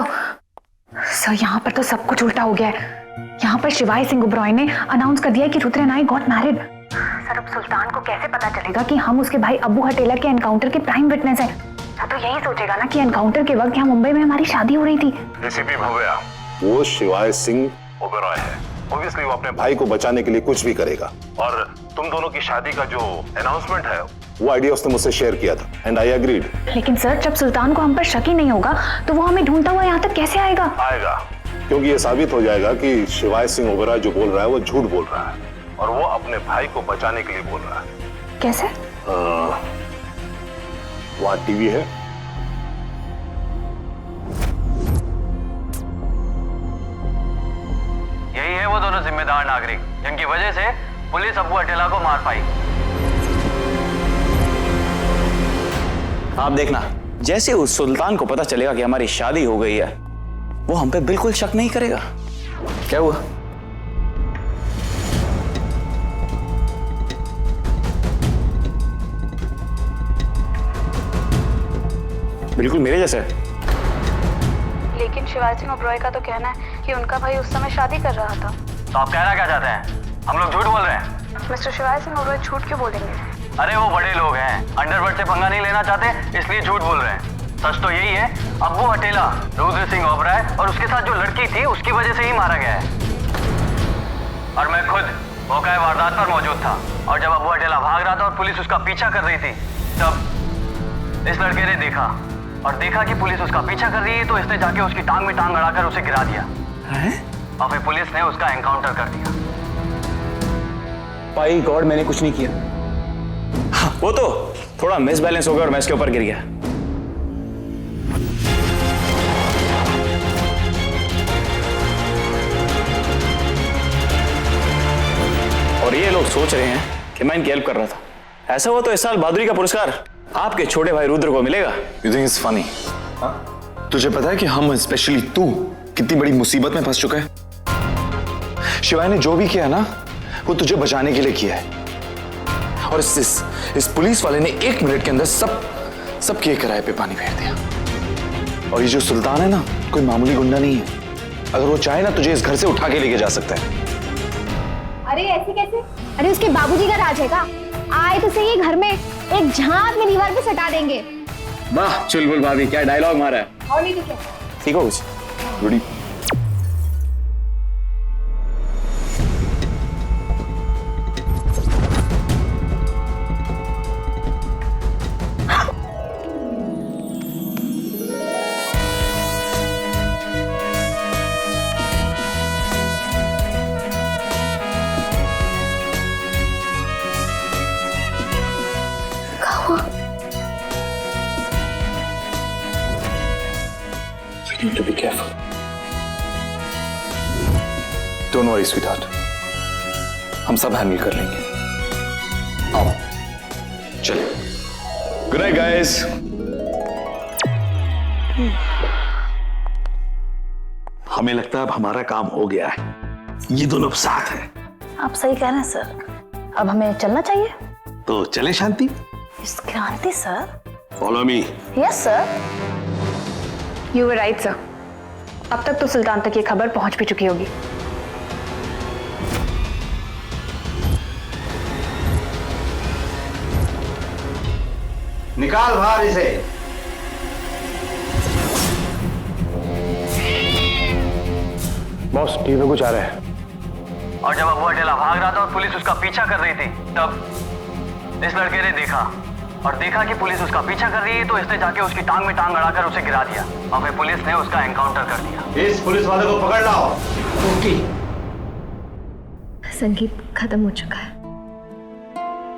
Sir यहाँ पर तो सब कुछ उल्टा हो गया है। यहाँ पर शिवाय सिंह ओबरॉय ने अनाउंस कर दिया कि Rudra and I got married. Sir अब सुल्तान को कैसे पता चलेगा कि हम उसके भाई अब्बू हटेला के एनकाउंटर के प्राइम विटनेस हैं? सर तो यही सोचेगा ना कि एनकाउंटर के वक्त यहाँ मुंबई में हमारी शादी हो रही थी। एसीपी भव्या, वो शिवाय सिंह ओबरॉय है। ऑब्वियसली वो अपने भाई को बचाने के लिए कुछ भी करेगा। और तुम दोनों की शादी का जो अनाउंसमेंट है वो आइडिया उसने मुझसे शेयर किया था एंड आई एग्रीड। लेकिन सर जब सुल्तान को हम पर शक ही नहीं होगा तो वो हमें ढूंढता हुआ यहाँ तक कैसे आएगा? आएगा, क्योंकि ये साबित हो जाएगा कि शिवाय सिंह ओबरॉय जो बोल रहा है वो झूठ बोल रहा है और वो अपने भाई को बचाने के लिए बोल रहा है। कैसे? वहाँ टीवी है, यही है वो दोनों जिम्मेदार नागरिक जिनकी वजह से पुलिस अब्बू हटेला को मार पाई। आप देखना, जैसे उस सुल्तान को पता चलेगा कि हमारी शादी हो गई है वो हम पे बिल्कुल शक नहीं करेगा। क्या हुआ? बिल्कुल मेरे जैसे। लेकिन शिवाय सिंह ओबरॉय का तो कहना है कि उनका भाई उस समय शादी कर रहा था। तो आप कहना क्या चाहते हैं? हम लोग झूठ बोल रहे हैं? मिस्टर शिवाय सिंह ओबरॉय झूठ क्यों बोलेंगे? अरे वो बड़े लोग हैं, अंडरवर्ल्ड से पंगा नहीं लेना चाहते इसलिए झूठ बोल रहे हैं। सच तो यही है, अब्बू हटेला रुद्र सिंह ओबरॉय और उसके साथ जो लड़की थी उसकी वजह से ही मारा गया है। और मैं खुद मौका वारदात पर मौजूद था और जब अब्बू हटेला भाग रहा था और पुलिस उसका पीछा कर रही थी तब इस लड़के ने देखा कि पुलिस उसका पीछा कर रही है तो इसने जाके उसकी टांग में टांग अड़ाकर उसे गिरा दिया और फिर पुलिस ने उसका एनकाउंटर कर दिया। भाई गॉड, मैंने कुछ नहीं किया। हाँ, वो तो थोड़ा मिस बैलेंस हो गया और मैं इसके ऊपर गिर गया। और ये लोग सोच रहे हैं कि मैं इनकी हेल्प कर रहा था। ऐसा हुआ तो इस साल बहादुरी का पुरस्कार आपके छोटे भाई रुद्र को मिलेगा। You think it's funny? तुझे पता है कि हम, स्पेशली तू, कितनी बड़ी मुसीबत में फंस चुका है? शिवाय ने जो भी किया ना वो तुझे बचाने के लिए किया है और इस पुलिस वाले ने 1 मिनट के अंदर सब के किराए पे पानी फेर दिया। और ये जो सुल्तान है ना, कोई मामूली गुंडा नहीं है। अगर वो चाहे ना तुझे इस घर से उठा के लेके जा सकता है। अरे ऐसे कैसे? अरे उसके बाबूजी का राज है का? आए तो सही घर में एक झांक में दीवार पे सटा देंगे। वाह चुलबुल भाभी, क्या डायलॉग मारा है। और नहीं तो क्या? सीखो कुछ। गुडी। You need to be careful. Don't worry, sweetheart. हम सब हैंडल कर लेंगे। आओ, चलिए। Good night, guys. हमें लगता है अब हमारा काम हो गया है। ये दोनों साथ हैं। आप सही कह रहे हैं सर। अब हमें चलना चाहिए। तो चले शांति। क्रांति sir. Follow me. Yes sir. You were right sir. अब तक तो सुल्तान तक ये खबर पहुंच भी चुकी होगी। निकाल बाहर इसे। बॉस टीवी में कुछ आ रहा है। और जब अब्बू हटेला भाग रहा था और पुलिस उसका पीछा कर रही थी तब इस लड़के ने देखा कि पुलिस उसका पीछा कर रही है तो इसने जाके उसकी टांग में टांग अड़ाकर उसे गिरा दिया और फिर पुलिस ने उसका एनकाउंटर कर दिया। इस पुलिस वाले को पकड़ लाओ। ओके। संगीत खत्म हो चुका है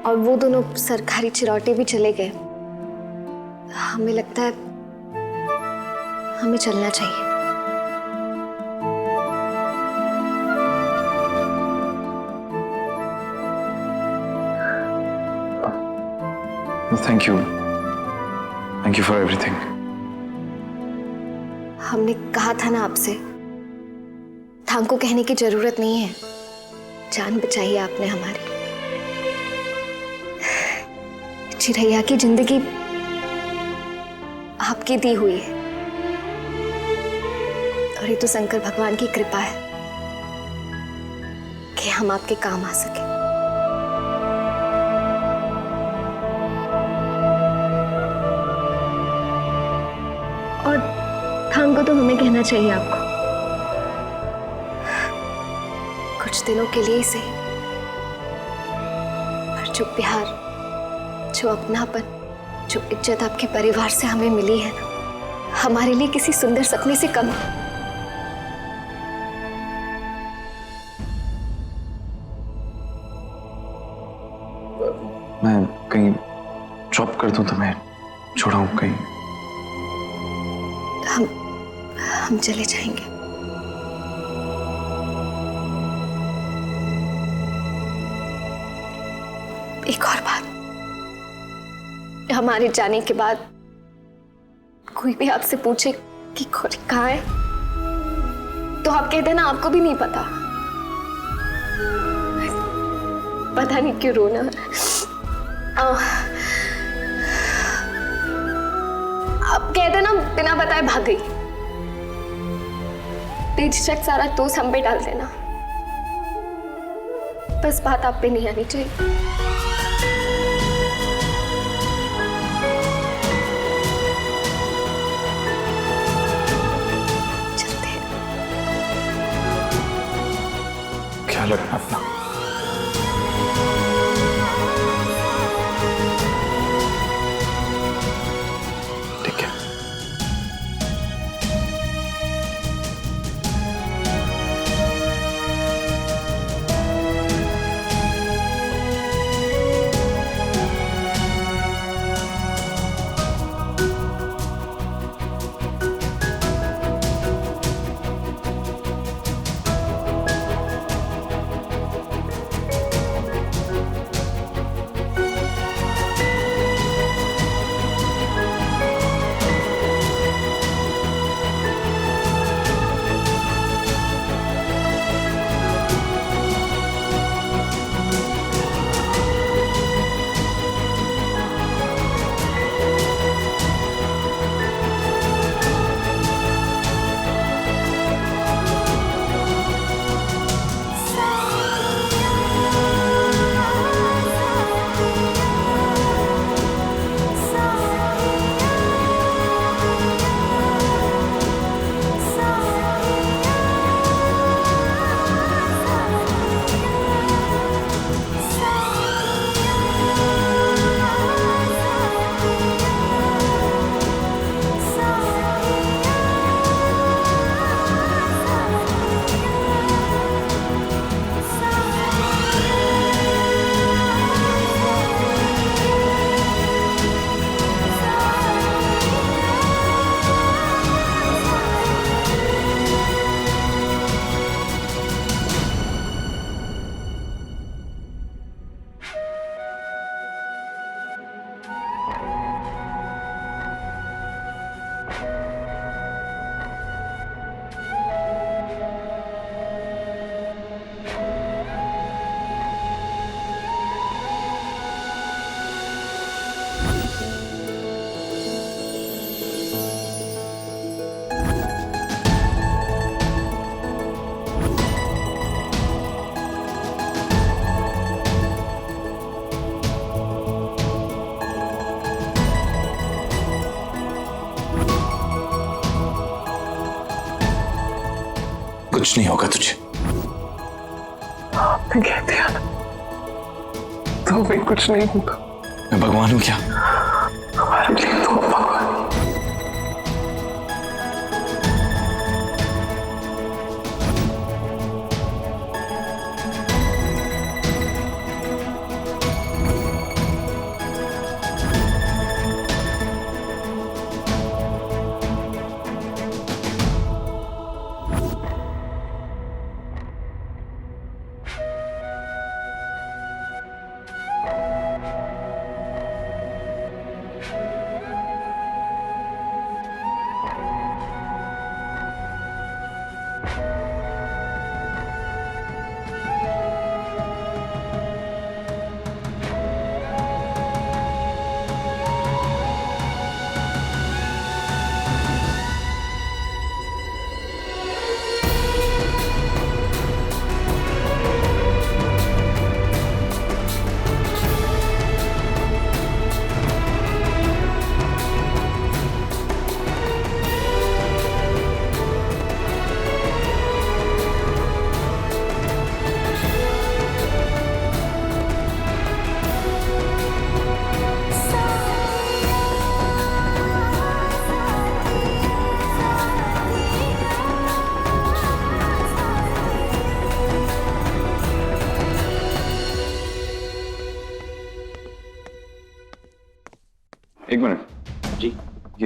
और वो दोनों सरकारी चिरौटे भी चले गए। हमें लगता है हमें चलना चाहिए। Thank you. Thank you for everything. हमने कहा था ना आपसे, थैंक को कहने की जरूरत नहीं है। जान बचाई आपने हमारी। चिरैया की जिंदगी आपकी दी हुई है। और ये तो शंकर भगवान की कृपा है कि हम आपके काम आ सके। और थांग को तो हमें कहना चाहिए आपको, कुछ दिनों के लिए ही सही, पर जो प्यार, जो अपनापन, जो इज्जत आपके परिवार से हमें मिली है ना, हमारे लिए किसी सुंदर सपने से कम है। मैं कहीं ड्रॉप कर दूं तुम्हें, छोड़ाऊं कहीं? हम चले जाएंगे। एक और बात, हमारे जाने के बाद कोई भी आपसे पूछे कि गौरी कहाँ है, तो आप कहते ना आपको भी नहीं पता। पता नहीं क्यों रोना। आप कहते ना बिना बताए भाग गई। बेझिझक सारा दोष हम पे डाल देना, बस बात आप पे नहीं आनी चाहिए। ख्याल रखना अपना। ठीक है। कुछ नहीं होगा तुझे। आपने कह दिया ना, तो भी कुछ नहीं होगा। मैं भगवान हूं क्या? हमारे लिए तो भगवान।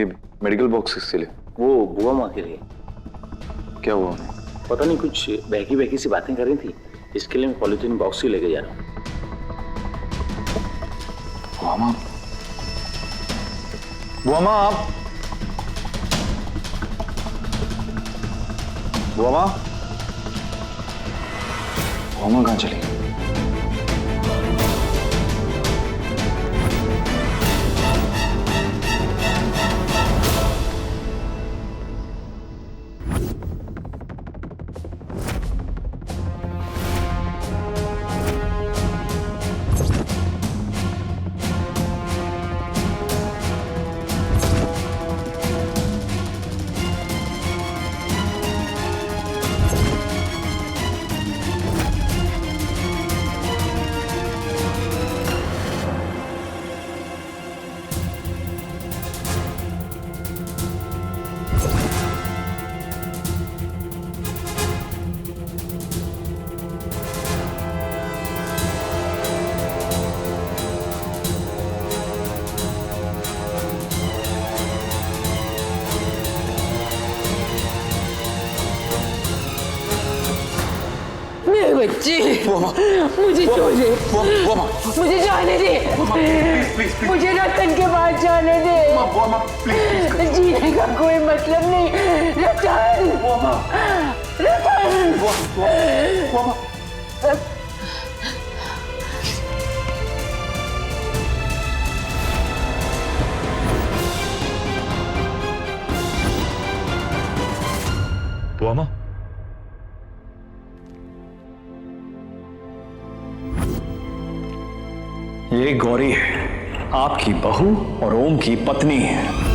ये मेडिकल बॉक्स किसके लिए? वो बुआ माँ के लिए। क्या हुआ? पता नहीं, कुछ बहकी बहकी सी बातें कर रही थी, इसके लिए मैं पॉलिथीन बॉक्स ही लेके जा रहा हूँ। बुआ माँ, बुआ माँ आप, बुआ माँ, बुआ माँ कहाँ चली? बच्ची मुझे छोड़े, मुझे जाने दे, मुझे रतन के पास जाने दे। जीने का कोई मतलब नहीं। रतन, रतन। बुआ माँ, ये गौरी है, आपकी बहू और ओम की पत्नी है।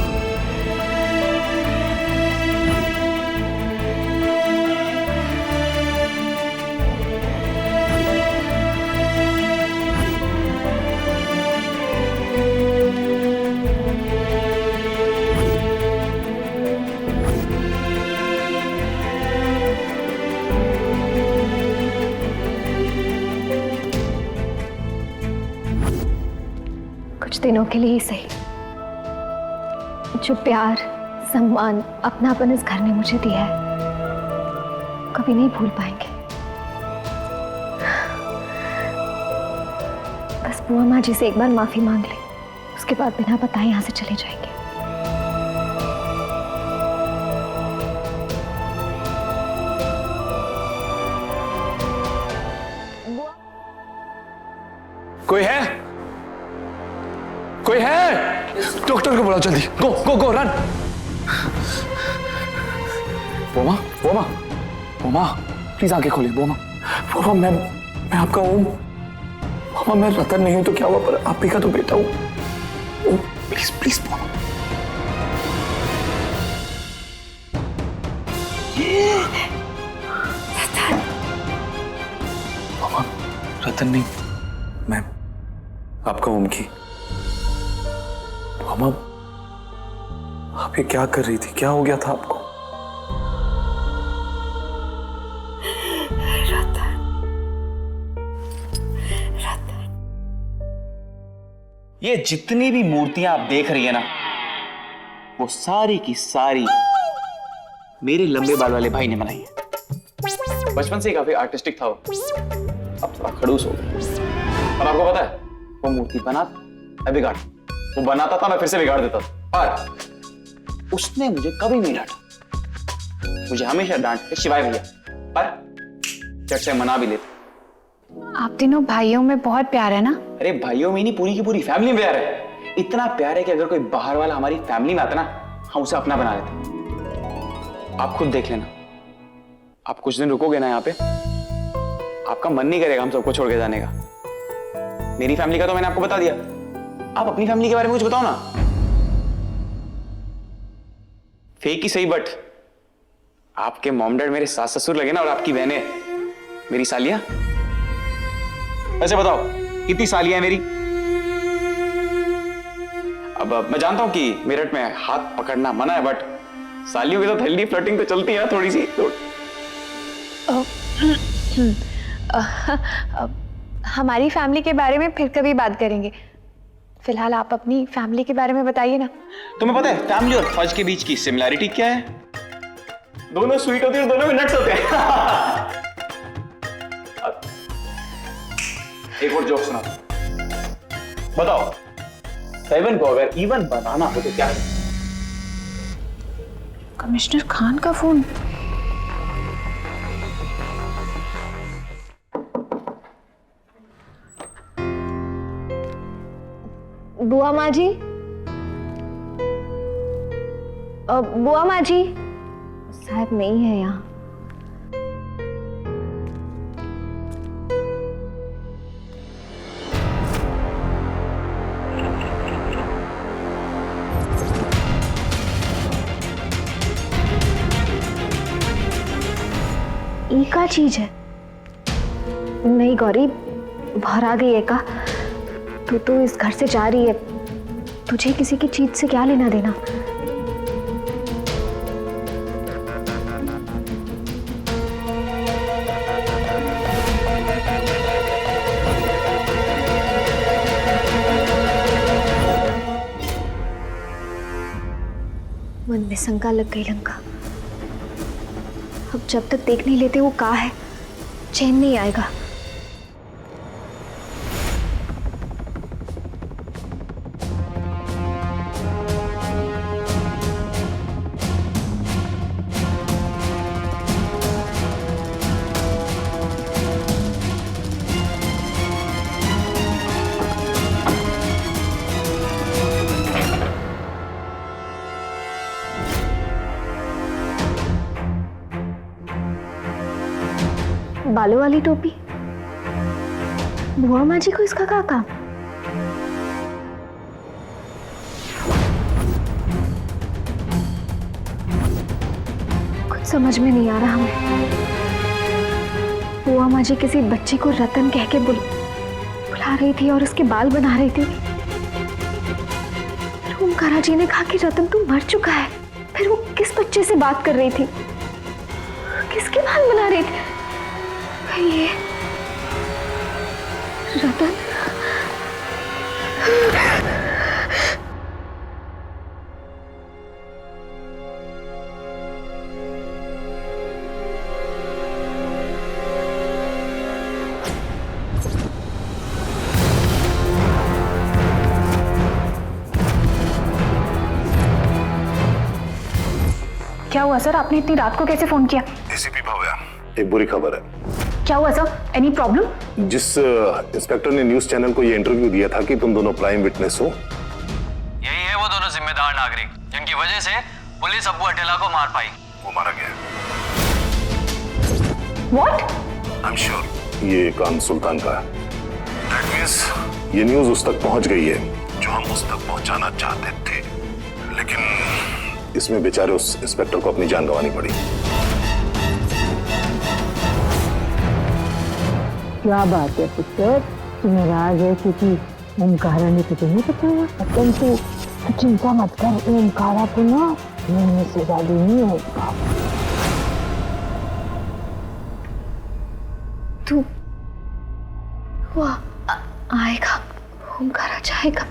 कुछ दिनों के लिए ही सही, जो प्यार, सम्मान, अपनापन इस घर ने मुझे दिया है, कभी नहीं भूल पाएंगे। बस बुआ माँ जी से एक बार माफी मांग ले, उसके बाद बिना बताए यहाँ से चले जाएंगे। कोई है? कोई है? डॉक्टर को बुलाओ जल्दी। गो गो गो run. Bhoma, Bhoma, Bhoma, please आंखें खोलिए। बोमा, बोमा, मैं आपका ओम। बोमा, मैं रतन नहीं हूं तो क्या हुआ, पर आप ही का तो बेटा हूं। ओम, प्लीज प्लीज बोमा। बोमा, रतन नहीं, मैं आपका ओम की। मामा, आप ये क्या कर रही थी? क्या हो गया था आपको? रतन, रतन। ये जितनी भी मूर्तियां आप देख रही है ना, वो सारी की सारी मेरे लंबे बाल वाले भाई ने बनाई है। बचपन से ही काफी आर्टिस्टिक था वो, अब थोड़ा खड़ूस हो गया। और आपको पता है, वो मूर्ति बनाता बिगाड़, वो बनाता था, मैं फिर से बिगाड़ देता था, पर उसने मुझे कभी नहीं डांटा। मुझे हमेशा डांटते शिवाय भैया, पर चट से मना भी लेते। आप तीनों भाइयों में बहुत प्यार है ना? अरे भाइयों में नहीं, पूरी की पूरी फैमिली में प्यार है। इतना प्यार है कि अगर कोई बाहर वाला हमारी फैमिली में आता ना, हम उसे अपना बना लेते। आप खुद देख लेना, आप कुछ दिन रुकोगे ना यहाँ पे, आपका मन नहीं करेगा हम सबको छोड़ के जाने का। मेरी फैमिली का तो मैंने आपको बता दिया, आप अपनी फैमिली के बारे में कुछ बताओ ना। फेक ही सही, बट आपके मॉम डैड मेरे सास ससुर लगे ना, और आपकी बहनें मेरी सालियां। ऐसे बताओ कितनी सालियां हैं मेरी? अब मैं जानता हूं कि मेरठ में हाथ पकड़ना मना है, बट सालियों के साथ हेल्दी फ्लर्टिंग तो चलती है ना थोड़ी सी। हमारी फैमिली के बारे में फिर कभी बात करेंगे। फिलहाल आप अपनी फैमिली के बारे में बताइए ना। तुम्हें पता है फैमिली और फज के बीच की सिमिलैरिटी क्या है? दोनों स्वीट होती है और दोनों में नट्स होते हैं। एक और जोक सुना। बताओ 7 को अगर इवन बनाना हो तो क्या? कमिश्नर खान का फोन। बुआ माँ जी, बुआ माँ जी, साहब नहीं है यहाँ। ये क्या चीज है? नहीं गौरी, बाहर आ गई है का? तू इस घर से जा रही है, तुझे किसी की चीज से क्या लेना देना? मन में शंका लग गई लंका। अब जब तक देख नहीं लेते वो कहाँ है, चैन नहीं आएगा। बालों वाली टोपी, बुआ माँ जी को इसका क्या काम? कुछ समझ में नहीं आ रहा हमें। बुआ माँ जी किसी बच्ची को रतन कह के बुला रही थी और उसके बाल बना रही थी। फिर ओमकारा जी ने कहा कि रतन तू मर चुका है। फिर वो किस बच्चे से बात कर रही थी, किसके बाल बना रही थी? ये रतन। क्या हुआ सर, आपने इतनी रात को कैसे फोन किया? एसीपी भव्या, एक बुरी खबर है। क्या हुआ सर, एनी प्रॉब्लम? जिस इंस्पेक्टर ने न्यूज चैनल को ये इंटरव्यू दिया था कि तुम दोनों प्राइम विटनेस हो, यही है वो दोनों जिम्मेदार नागरिक जिनकी वजह से पुलिस अब्बू हटेला को मार पाई। वो मारा गया। व्हाट? आई एम श्योर ये काम सुल्तान का है। दैट मींस ये न्यूज उस तक पहुंच गई है जो हम उस तक पहुंचाना चाहते थे, लेकिन इसमें बेचारे उस इंस्पेक्टर को अपनी जान गंवानी पड़ी। क्या बात है पुत्र, तुम्हें राज है क्योंकि ओमकारा ने तुझे नहीं बताया। परंतु चिंता मत कर, ओमकारा को ना मिलने से ज्यादा नहीं होगा। तू वो आएगा, ओमकारा जाएगा।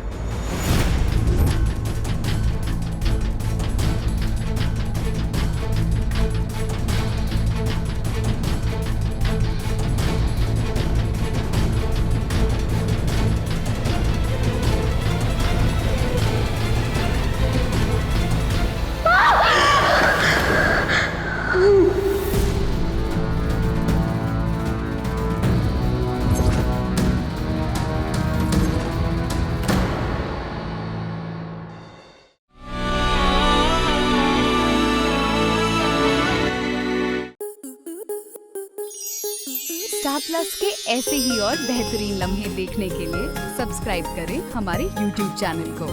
स्टार प्लस के ऐसे ही और बेहतरीन लम्हे देखने के लिए सब्सक्राइब करें हमारे YouTube चैनल को।